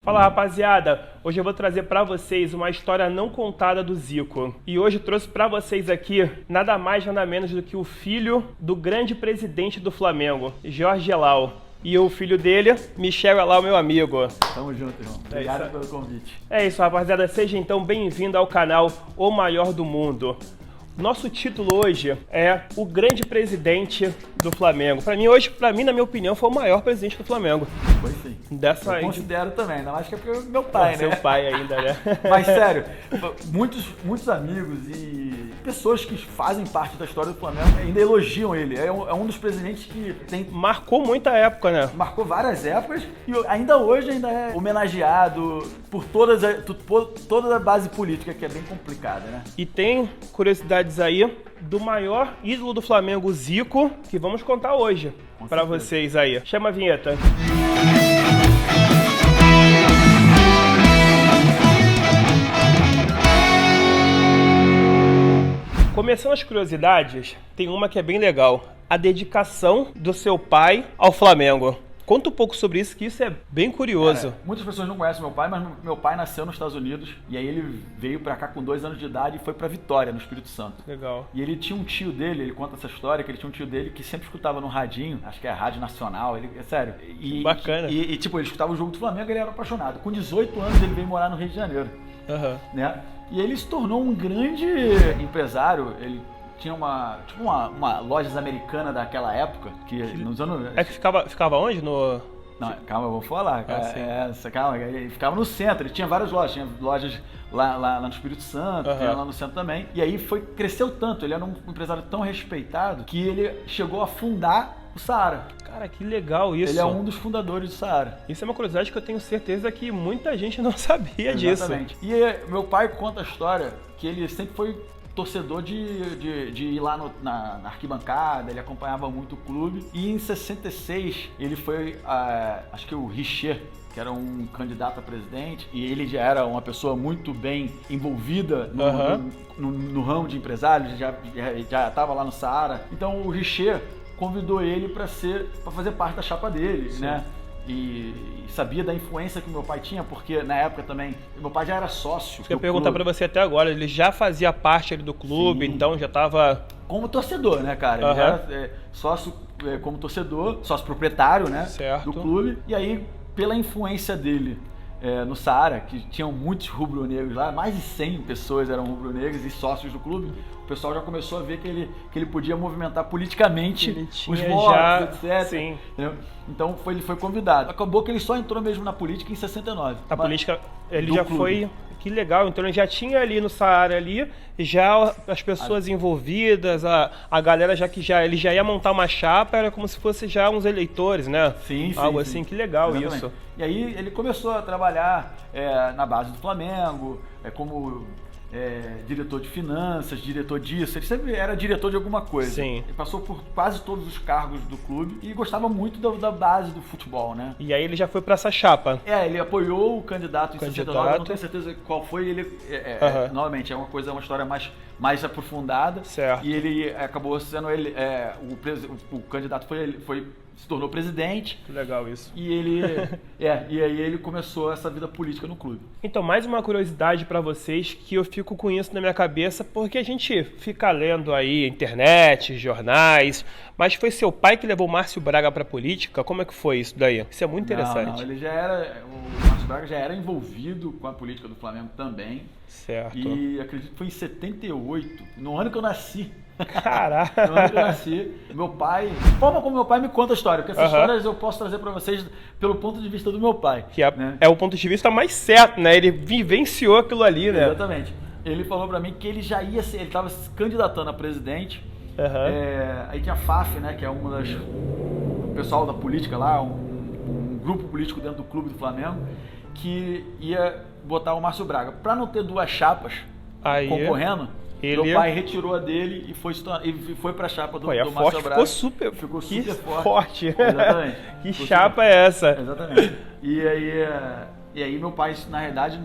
Fala, rapaziada, hoje eu vou trazer pra vocês uma história não contada do Zico. E hoje eu trouxe pra vocês aqui nada mais nada menos do que o filho do grande presidente do Flamengo, Jorge Elal. E o filho dele, Michel Elal, meu amigo. Tamo junto, irmão. Obrigado pelo convite. É isso, rapaziada. Seja então bem-vindo ao canal O Maior do Mundo. Nosso título hoje é o grande presidente do Flamengo. Pra mim, na minha opinião, foi o maior presidente do Flamengo. Foi sim. Eu considero também, ainda mais que é porque é meu pai, né? Seu pai ainda, né? Mas sério, muitos amigos e pessoas que fazem parte da história do Flamengo ainda elogiam ele. É um dos presidentes que marcou muita época, né? Marcou várias épocas e ainda hoje é homenageado por toda a base política, que é bem complicada, né? E tem curiosidades aí do maior ídolo do Flamengo, Zico, que vamos contar hoje para vocês aí. Chama a vinheta. Começando as curiosidades, tem uma que é bem legal. A dedicação do seu pai ao Flamengo. Conta um pouco sobre isso, que isso é bem curioso. Cara, muitas pessoas não conhecem meu pai, mas meu pai nasceu nos Estados Unidos e aí ele veio pra cá com 2 anos de idade e foi pra Vitória, no Espírito Santo. Legal. E ele tinha um tio dele, ele conta essa história, que ele tinha um tio dele que sempre escutava no radinho, acho que é a Rádio Nacional, é sério. Bacana. Tipo, ele escutava o jogo do Flamengo e ele era apaixonado. Com 18 anos ele veio morar no Rio de Janeiro. Né? E ele se tornou um grande empresário, ele tinha uma lojas americana daquela época, que nos anos... É que ficava onde? Não, calma, eu vou falar. Calma, ele ficava no centro, ele tinha várias lojas, tinha lojas lá no Espírito Santo, tinha lá no centro também. E aí cresceu tanto, ele era um empresário tão respeitado que ele chegou a fundar o Saara. Cara, que legal isso. Ele é um dos fundadores do Saara. Isso é uma curiosidade que eu tenho certeza que muita gente não sabia disso. Exatamente. E meu pai conta a história que ele sempre foi torcedor de ir lá na arquibancada, ele acompanhava muito o clube. E em 66 ele foi, acho que o Richer, que era um candidato a presidente, e ele já era uma pessoa muito bem envolvida no ramo de empresários, já estava lá no Saara. Então o Richer convidou ele para fazer parte da chapa dele, né? E sabia da influência que meu pai tinha, porque na época também, meu pai já era sócio. Eu ia perguntar para você até agora, ele já fazia parte ali do clube, sim. Então já estava... Como torcedor, né, cara? Ele já era sócio como torcedor, sócio proprietário, né? Certo. Do clube. E aí, pela influência dele no Saara, que tinham muitos rubro-negros lá, mais de 100 pessoas eram rubro-negros e sócios do clube, o pessoal já começou a ver que ele podia movimentar politicamente os votos, etc. Sim. Então ele foi convidado. Acabou que ele só entrou mesmo na política em 69. A política, ele já foi... Que legal, então ele já tinha ali no Saara ali, já as pessoas envolvidas, a galera ele já ia montar uma chapa, era como se fosse já uns eleitores, né? Sim, algo assim, que legal. Exatamente. Isso. E aí ele começou a trabalhar na base do Flamengo, como diretor de finanças, diretor disso, ele sempre era diretor de alguma coisa. Sim. Ele passou por quase todos os cargos do clube e gostava muito da base do futebol, né? E aí ele já foi para essa chapa. Ele apoiou o candidato em 69, não tenho certeza qual foi, ele novamente, uma história mais aprofundada. Certo. E ele acabou sendo o candidato se tornou presidente. Que legal isso. E e aí ele começou essa vida política no clube. Então, mais uma curiosidade para vocês, que eu fico com isso na minha cabeça, porque a gente fica lendo aí internet, jornais, mas foi seu pai que levou o Márcio Braga para política? Como é que foi isso daí? Isso é muito interessante. Não, o Márcio Braga já era envolvido com a política do Flamengo também. Certo. E acredito que foi em 78, no ano que eu nasci. Caraca! No ano que eu nasci, meu pai... Forma como meu pai me conta a história, porque essas histórias eu posso trazer para vocês pelo ponto de vista do meu pai. Que é o ponto de vista mais certo, né? Ele vivenciou aquilo ali, né? Exatamente. Ele falou para mim que ele já ia ser... Ele estava se candidatando a presidente. Aí tinha a FAF, né? Que é o pessoal da política lá, um grupo político dentro do clube do Flamengo, que ia botar o Márcio Braga. Para não ter 2 chapas concorrendo... Meu pai retirou a dele e foi pra chapa do Márcio Braga. Ficou super forte. Exatamente. Que chapa é essa? Exatamente. E aí meu pai, na realidade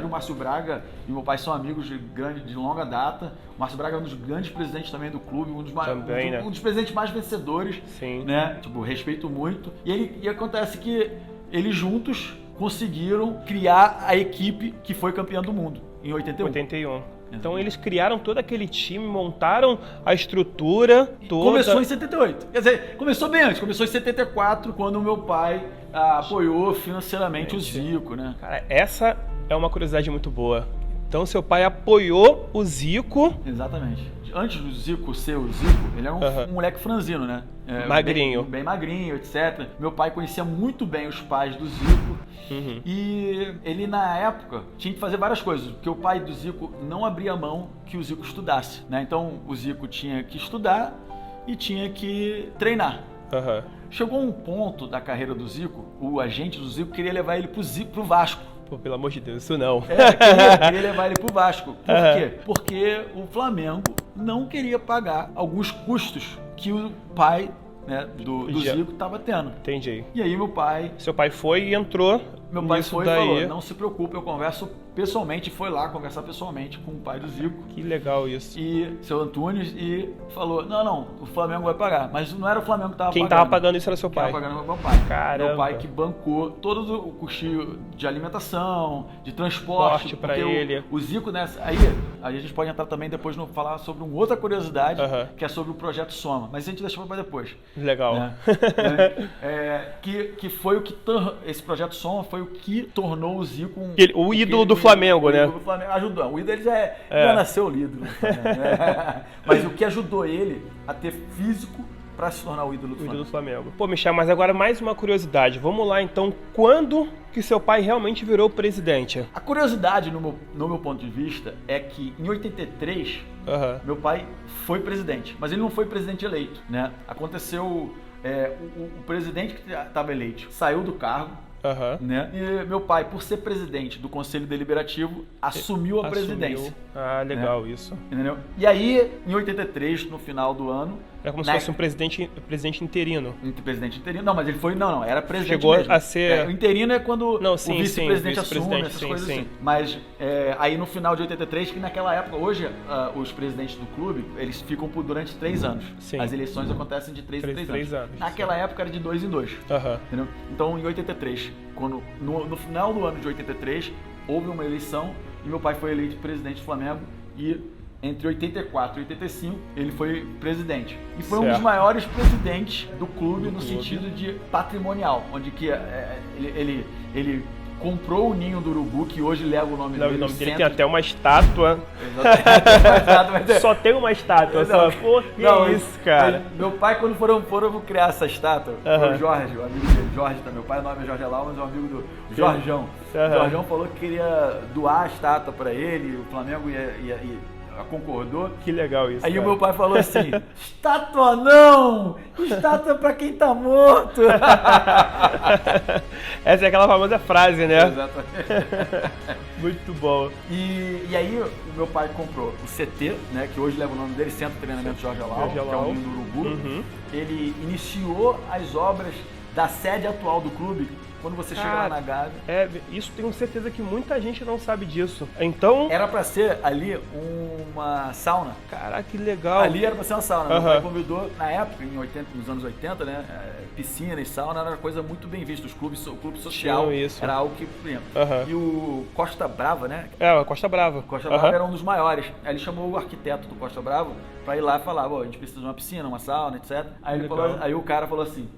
o Márcio Braga e meu pai são amigos de longa data. O Márcio Braga é um dos grandes presidentes também do clube, um dos presidentes mais vencedores. Sim. Né? Tipo, respeito muito. E acontece que eles juntos conseguiram criar a equipe que foi campeã do mundo em 81. 81. Então eles criaram todo aquele time, montaram a estrutura toda. Começou em 78. Quer dizer, começou bem antes. Começou em 74, quando o meu pai apoiou financeiramente o Zico, né? Cara, essa é uma curiosidade muito boa. Então seu pai apoiou o Zico. Exatamente. Antes do Zico ser o Zico, ele era um moleque franzino, né? Magrinho. Bem magrinho, etc. Meu pai conhecia muito bem os pais do Zico. E ele, na época, tinha que fazer várias coisas, porque o pai do Zico não abria mão que o Zico estudasse, né? Então, o Zico tinha que estudar e tinha que treinar. Chegou um ponto da carreira do Zico, o agente do Zico queria levar ele pro Vasco. Pô, pelo amor de Deus, isso não. Queria levar ele pro Vasco. Por quê? Porque o Flamengo não queria pagar alguns custos que o pai, né, do Zico estava tendo. Entendi. E aí meu pai... Seu pai foi e entrou. Meu pai foi e falou, não se preocupe, eu converso pessoalmente, foi lá conversar pessoalmente com o pai do Zico. Que legal isso. E seu Antunes, e falou, não, o Flamengo vai pagar. Mas não era o Flamengo que estava pagando. Quem estava pagando isso era seu pai. Quem estava pagando era meu pai. Caramba. Meu pai que bancou todo o custeio de alimentação, de transporte. Para ele. O Zico, né, aí a gente pode entrar também depois no falar sobre uma outra curiosidade, que é sobre o Projeto Soma. Mas a gente deixa para depois. Legal. Né? Que foi o que... Esse Projeto Soma foi o que tornou o Zico o ídolo do Flamengo, né? Do Flamengo. Ajudou. O ídolo ele já nasceu o ídolo. Mas o que ajudou ele a ter físico para se tornar o ídolo do Flamengo. Pô, Michel, mas agora mais uma curiosidade. Vamos lá, então. Quando que seu pai realmente virou presidente? A curiosidade, no meu ponto de vista, é que em 83, meu pai foi presidente. Mas ele não foi presidente eleito, né? Aconteceu... o presidente que estava eleito saiu do cargo, né? E meu pai, por ser presidente do Conselho Deliberativo, assumiu a presidência. Ah, legal, né? isso. Entendeu? E aí, em 83, no final do ano... Era como se fosse um presidente interino. Presidente interino. Não, mas ele foi... Não, era presidente Chegou mesmo. a ser... o interino é quando o vice-presidente assume, essas coisas assim. Mas aí no final de 83, que naquela época, hoje, os presidentes do clube, eles ficam durante 3 anos. Sim. As eleições acontecem de 3 em 3 anos. Sim. Naquela época era de 2 em 2. Entendeu? Então, em 83, quando, no final do ano de 83, houve uma eleição e meu pai foi eleito presidente do Flamengo e... Entre 84 e 85, ele foi presidente. E foi um dos maiores presidentes do clube no sentido de patrimonial, onde que ele comprou o ninho do urubu, que hoje leva o nome dele. O nome dele tem até uma estátua. Exatamente. Só tem uma estátua. Pô, que é isso, cara? Meu pai, quando foram criar essa estátua, foi o Jorge, o amigo dele. Jorge, tá? Meu pai, o nome é Jorge Elau, mas é um amigo do Jorjão. O Jorjão falou que queria doar a estátua pra ele, o Flamengo ia concordou. Que legal isso. Aí cara. O meu pai falou assim: estátua não! Estátua pra quem tá morto! Essa é aquela famosa frase, né? Exatamente. Muito bom. E aí o meu pai comprou o CT, né? Que hoje leva o nome dele, Centro de Treinamento Jorge Elau, que é o ninho do urubu. Ele iniciou as obras da sede atual do clube. Quando você chega lá na Gávea... isso tenho certeza que muita gente não sabe disso. Então... Era pra ser ali uma sauna. Caraca, que legal. Ali era pra ser uma sauna. Meu pai convidou, na época, nos anos 80, né? Piscina e sauna era uma coisa muito bem vista. O clube social era algo que... E o Costa Brava, né? O Costa Brava. Costa Brava era um dos maiores. Aí ele chamou o arquiteto do Costa Brava pra ir lá e falar, a gente precisa de uma piscina, uma sauna, etc. Aí o cara falou assim,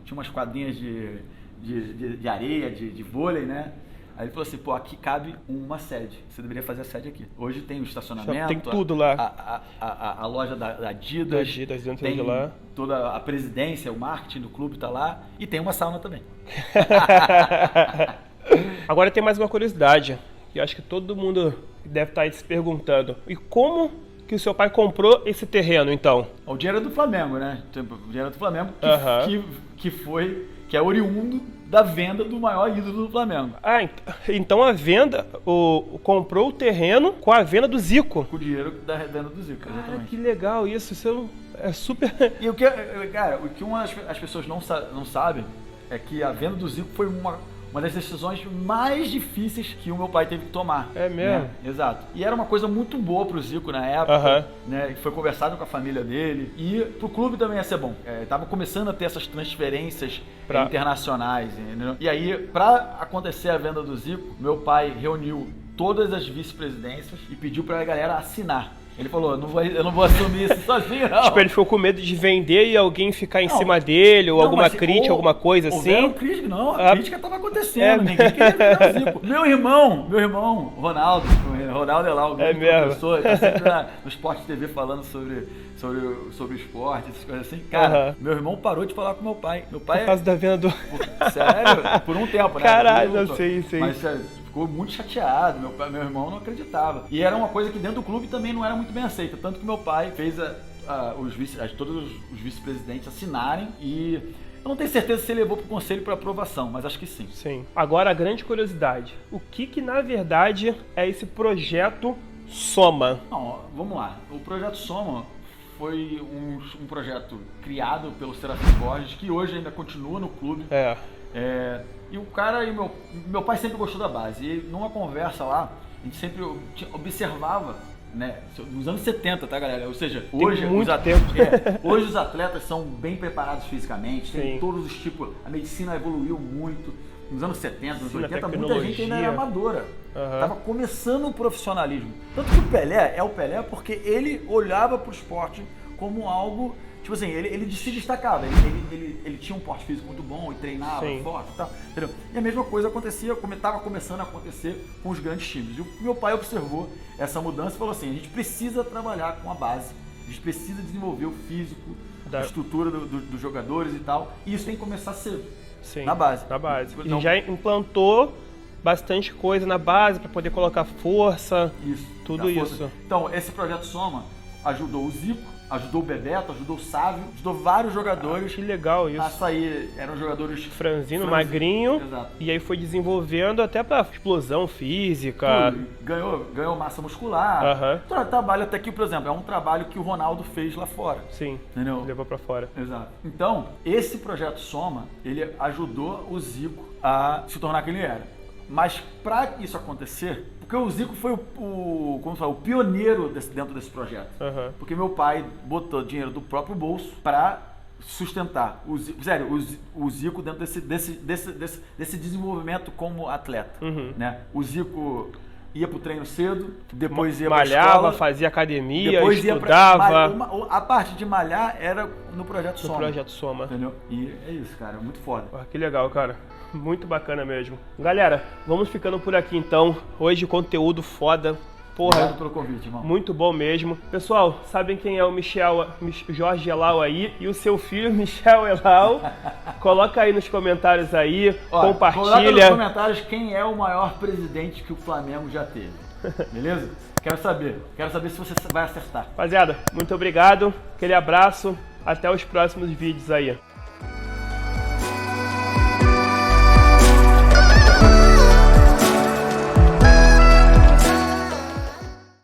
tinha umas quadrinhas de areia, de vôlei, né? Aí ele falou assim, aqui cabe uma sede. Você deveria fazer a sede aqui. Hoje tem o estacionamento. Tem tudo lá. A loja da Adidas. Da Adidas dentro de lá. Toda a presidência, o marketing do clube tá lá. E tem uma sauna também. Agora tem mais uma curiosidade. Que eu acho que todo mundo deve estar aí se perguntando. E como que o seu pai comprou esse terreno, então? O dinheiro do Flamengo, né? O dinheiro do Flamengo que é oriundo da venda do maior ídolo do Flamengo. Então a venda, comprou o terreno com a venda do Zico. Com o dinheiro da venda do Zico, exatamente. Cara, que legal isso é super... E o que as pessoas não sabem é que a venda do Zico foi uma das decisões mais difíceis que o meu pai teve que tomar. É mesmo? Né? Exato. E era uma coisa muito boa pro Zico na época, né? Foi conversado com a família dele e pro clube também ia ser bom. Tava começando a ter essas transferências internacionais, entendeu? E aí, pra acontecer a venda do Zico, meu pai reuniu todas as vice-presidências e pediu pra galera assinar. Ele falou, eu não vou assumir isso sozinho, não. Tipo, ele ficou com medo de vender e alguém ficar em cima dele, ou alguma crítica, alguma coisa assim. Crítica, não, a crítica estava acontecendo, ninguém queria vender o Zico. Meu irmão, Ronaldo é lá, o grande professor, ele tá sempre no Sport TV falando sobre esporte, essas coisas assim. Cara, meu irmão parou de falar com meu pai. Meu pai por causa da venda do... Sério? Por um tempo, né? Caralho, eu sei. Mas sério, ficou muito chateado, meu irmão não acreditava. E era uma coisa que dentro do clube também não era muito bem aceita, tanto que meu pai fez todos os vice-presidentes assinarem e eu não tenho certeza se ele levou para o conselho para aprovação, mas acho que sim. Sim. Agora a grande curiosidade, o que na verdade é esse projeto Soma? Não, vamos lá, o projeto Soma foi um projeto criado pelo Serafim Borges, que hoje ainda continua no clube. E o cara e meu pai sempre gostou da base. E numa conversa lá, a gente sempre observava, né? Nos anos 70, tá, galera? Ou seja, hoje hoje os atletas são bem preparados fisicamente, tem todos os tipos, a medicina evoluiu muito. Nos anos 70, nos 80, muita gente ainda era amadora. Tava começando o profissionalismo. Tanto que o Pelé é o Pelé porque ele olhava pro esporte como algo... Tipo assim, ele se destacava, ele tinha um porte físico muito bom e treinava forte e tal, entendeu? E a mesma coisa acontecia, estava começando a acontecer com os grandes times. E o meu pai observou essa mudança e falou assim, a gente precisa trabalhar com a base, a gente precisa desenvolver o físico, a estrutura dos jogadores e tal, e isso tem que começar a ser na base. Na base. Então, já implantou bastante coisa na base para poder colocar força, tudo isso. Então, esse projeto Soma ajudou o Zico, ajudou o Bebeto, ajudou o Sávio, ajudou vários jogadores. Que legal isso. A sair, eram jogadores... Franzino, magrinho. Exato. E aí foi desenvolvendo até pra explosão física. Ganhou massa muscular. Trabalho até que, por exemplo, é um trabalho que o Ronaldo fez lá fora. Sim, entendeu? Levou pra fora. Exato. Então, esse projeto Soma, ele ajudou o Zico a se tornar quem ele era. Mas para isso acontecer, porque o Zico foi o pioneiro dentro desse projeto. Porque meu pai botou dinheiro do próprio bolso para sustentar o Zico dentro desse desenvolvimento como atleta. Né? O Zico ia pro treino cedo, depois ia pra escola, malhava, fazia academia, estudava. A parte de malhar era no projeto Soma. No projeto Soma. Entendeu? E é isso, cara, muito foda. Que legal, cara. Muito bacana mesmo. Galera, vamos ficando por aqui então. Hoje conteúdo foda. Porra, obrigado pelo convite, irmão. Muito bom mesmo. Pessoal, sabem quem é o Jorge Elal aí e o seu filho Michel Elal? Coloca aí nos comentários aí, compartilha. Coloca nos comentários quem é o maior presidente que o Flamengo já teve. Beleza? Quero saber se você vai acertar. Rapaziada, muito obrigado. Aquele abraço. Até os próximos vídeos aí.